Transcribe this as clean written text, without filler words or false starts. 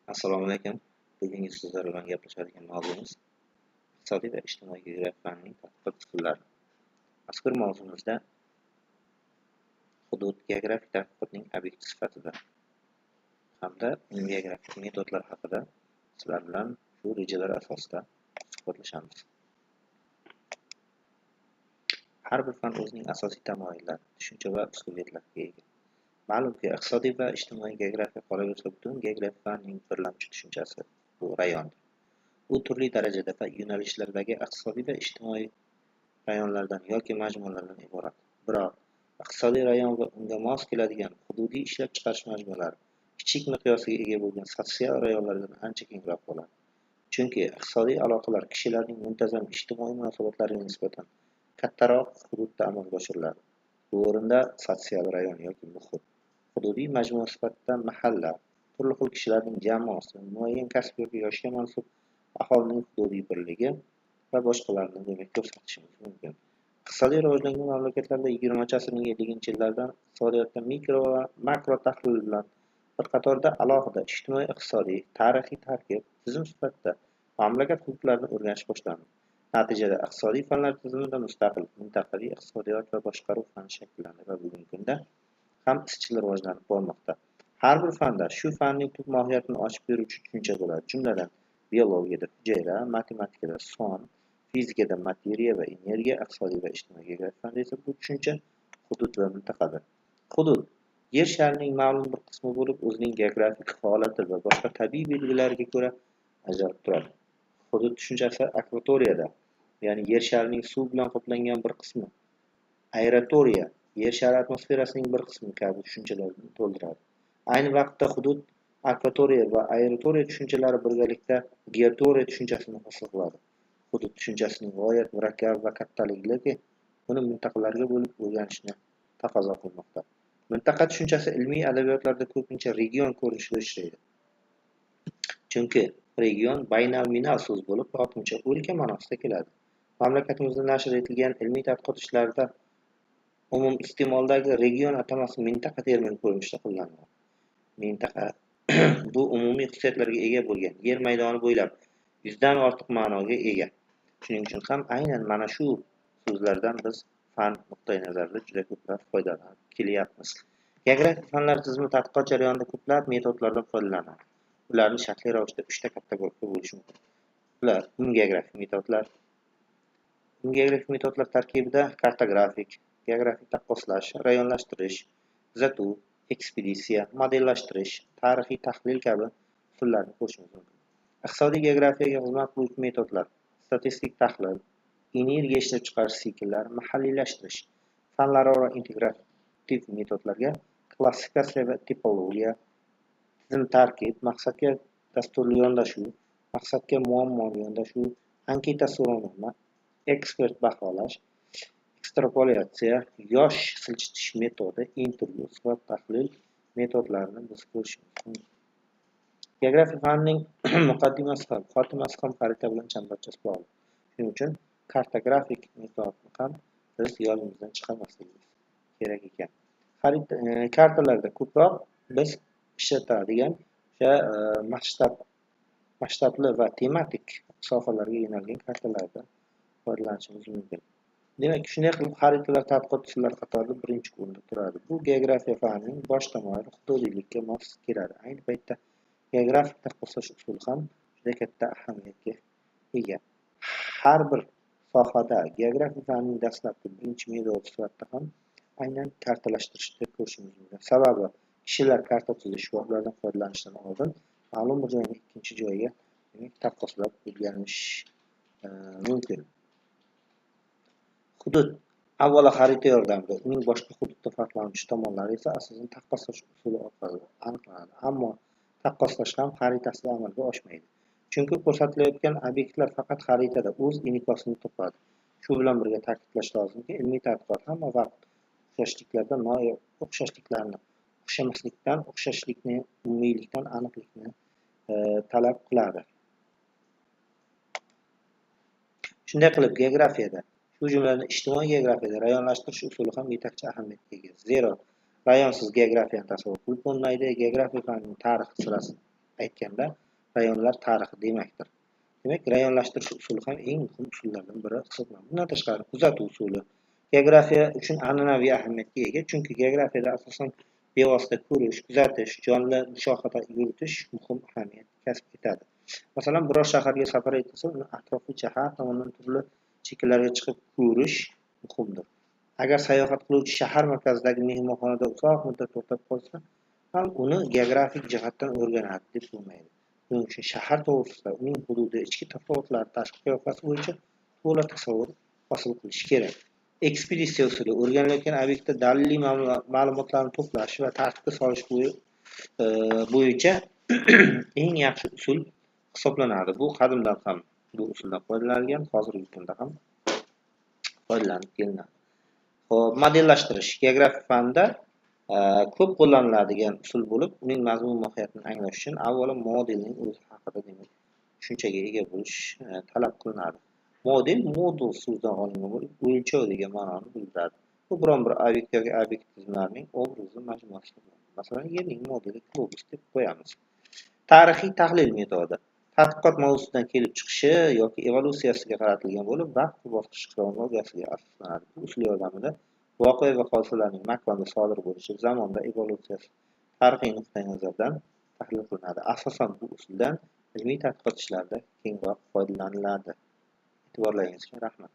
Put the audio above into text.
Assalomu alaykum. Bugungi sizlar bilan gaplashadigan mavzuimiz iqtisodiy va ijtimoiy geografiya fanining tadqiqot usullari. Mazkur mavzumizda hudud geografik tadqiqotning obyekti sifatida hamda uning geografik metodlari haqida sizlar bilan shu rejalar asosida suhbatlashamiz. Har bir fan o'zining asosiy tamoyillari, tushuncha va uslubiyatlarga ega. Ma'lumki, iqtisodiy va ijtimoiy geografiya qolaversa butun geografik fanning birlamchi tushunchasi bu rayondir. U turli darajada va yo'nalishlardagi iqtisodiy va ijtimoiy rayonlardan yoki majmualardan iborat. Biroq, iqtisodiy rayon va unga mos keladigan hududiy ishlab chiqarish majmualari kichik miqyosga ega bo'lgan sotsial rayonlardan ancha kengroq bo'ladi. Chunki iqtisodiy aloqalar kishilarning muntazam ijtimoiy munosabatlariga nisbatan kattaroq hududda amalga oshiriladi. Bu o'rinda sotsial rayon yoki muhit, hududiy majmua sifatida mahalla, turli xil kishilarning jamoasi, muayyan kasb yoshga mansub aholining hududiy birligi va boshqalarni demak ko'rsatishimiz mumkin. Iqtisodiy rivojlangan mamlakatlarda 20-asrning 50-yillaridan iqtisodiyotda mikro va makro tahlil bilan bir qatorda alohida ijtimoiy-iqtisodiy, tarixiy tarkib, tizim sifatida mamlakat hududlarini o'rganish boshlandi. Natijada iqtisodiy fanlar tizimida mustaqil mintaqaviy iqtisodiyot va boshqaruv fani shakllandi va bugungi kunda ham izchil rivojlanib bormoqda. Har bir fanda shu fanning tub mohiyatini ochib beruvchi tushuncha bo'ladi. Jumladan, biologiyada hujayra, matematikada son, fizikada materiya va energiya, iqtisodiy va ijtimoiy geografiya fanida esa bu tushuncha hudud va mintaqadir. Hudud yer sharining ma'lum bir qismi bo'lib, o'zining geografik holati va boshqa tabiiy belgilariga ko'ra ajralib turadi. Hudud tushunchasi akvatoriyada, ya'ni yer sharining suv bilan qoplangan bir qismi, aerotoriya, yer shari atmosferasining bir qismi kabi tushunchalarni to'ldiradi. Ayni vaqtda hudud, akvatoriya va aerotoriya tushunchalari birgalikda geotoriya tushunchasini hosil qiladi. Hudud tushunchasining g'oyat murakkab va kattaligi uni mintaqalarga bo'lib o'rganishni taqozo qilmoqda. Mintaqa tushunchasi ilmiy adabiyotlarda ko'pincha region ko'rinishida uchraydi. Chunki region baynalminal so'z bo'lib, lotincha o'lka ma'nosida keladi. Mamlakatimizda nashr etilgan ilmiy tadqiqot ishlarida umum iste'moldagi region atamasi mintaqa termini ko'rinishida qo'llaniladi. Mintaqa bu umumiy xususiyatlarga ega bo'lgan yer maydoni bo'ylab 100 dan ortiq ma'noga ega. Shuning uchun ham aynan mana shu so'zlardan biz fan nuqtai nazarida juda ko'plab foydalanib kelyapmiz. Geografik fanlar tizimi tadqiqot jarayonida ko'plab metodlardan foydalanadi. Ularni shartli ravishda 3 ta katta guruhga bo'lish mumkin. Ular geografik metodlar. Geografik metodlar tarkibida kartografik, geografik taqqoslash, rayonlashtirish, kuzatuv, ekspeditsiya, modellashtirish, tarixiy tahlil kabi usullarni ko'rishimiz mumkin. Iqtisodiy geografiyaga xizmat qiluvchi metodlar: statistik tahlil, energiya ishlab chiqarish sikllari, mahalliylashtirish, fanlararo integrativ metodlarga klassifikatsiya va tipologiya, tizim tarkib, maqsadga dasturli yondashuv, maqsadga muammoli yondashuv, anketa so'rovnoma, ekspert baholash, ekstrapolyatsiya, yosh silchitish metodi, intervyu, suhbat tahlil metodlarini biz ko'rishimiz mumkin. Geografiya fanining muqaddimasi ham, xotimasi ham xarita bilan chambarchas bog'liq. Shuning uchun kartografik metodni ham biz yodimizdan chiqarmasligimiz kerak ekan. Kartalarda ko'proq biz ishlatadigan o'sha masshtabli va tematik sohalarga yo'nalgan kartalardan foydalanishimiz mumkin. Demak, shunday qilib xaritalar tadqiqot usullari qatorida birinchi o'rinda turadi. Bu geografiya fanining bosh tamoyili hududiylikka mos keladi. Ayni paytda geografik taqqoslash usuli ham juda katta ahamiyatga ega. Har bir sohada geografik fanning dastlabki birinchi metodi sifatida ham aynan kartalashtirishni ko'rishimiz mumkin. Sababi kishilar karta tuzish va ulardan foydalanishdan oldin ma'lum bir joydan ikkinchi joyga taqqoslab o'rganish mumkin. Hudud avvalo xarita yordamida, uning boshqa hududdan farqlanuvchi tomonlari esa asosan taqqoslash usuli orqali aniqlanadi. Ammo taqqoslash ham xaritasida amalga oshmaydi. Chunki ko'rsatilayotgan obyektlar faqat xaritada o'z inkosini topadi. Shu bilan birga ta'kidlash lozimki, ilmiy tadqiqot hamma vaqt o'xshashliklardan o'xshamaslikdan, o'xshashlikni, umumiylikdan aniqlikni talab qiladi. Shunday qilib, geografiyada, shu jumladan ijtimoiy geografiyada rayonlashtirish usuli ham yetakchi ahamiyatga ega. Zero rayonsiz geografiyani tasavvur qilib bo'lmaydi. Geografiya fanining tarixi sirasi aytganda rayonlar tarixi demakdir. Demak, rayonlashtirish usuli ham eng muhim usullardan biri hisoblanadi. Bundan tashqari, kuzatuv usuli geografiya uchun an'anaviy ahamiyatga ega, chunki geografiyada asosan bevosita ko'rish, kuzatish, jonli mushohada yuritish muhim ahamiyat kasb etadi. Masalan, biror shaharga safar etilsa, uni atroflicha har tomondan turli chekklarga chiqib ko'rish muhimdir. Agar sayohat qiluvchi shahar markazidagi mehmonxonada uzoq muddat to'xtab qolsa, ham uni geografik jihatdan o'rganadi deb bo'lmaydi. Buning uchun shahar to'g'risida, uning hududi, ichki tafsilotlari, tashqi qiyofasi bo'yicha to'la tasavvur hosil qilish kerak. Ekspeditsiya usuli o'rganilayotgan obyektda daliliy ma'lumotlarni to'plash va tartibga solish bo'yicha eng yaxshi usul hisoblanadi. Bu qadimdan ham bu usuldan foydalanilgan, hozirgi kunda ham foydalanib kelinadi. Xo'p, modellashtirish geografik fanda ko'p qo'llaniladigan usul bo'lib, uning mazmun mohiyatini anglash uchun avvalo modelning o'zi haqida demak tushunchaga ega bo'lish talab qilinadi. Model so'zidan olingan bo'lib, o'lchov degan ma'noni bildiradi. Bu biron bir obyekt yoki obyekt tizimlarining obrazli majmuasi. Masalan, yerning modeli globus deb qo'yamiz. Tarixiy tahlil metodi tadqiqot mavzusidan kelib chiqishi yoki evolyutsiyasiga qaratilgan bo'lib, vaqt va bosqich xronologiyasiga asoslanadi. Bu usul yordamida voqea va hodisalarning makonda sodir bo'lishi, zamonda evolyutsiyasi tarixiy nuqtai nazardan tahlil qilinadi. Asosan bu usuldan ilmiy tadqiqot ishlarida kengroq foydalaniladi. E'tiborlaringizga rahmat.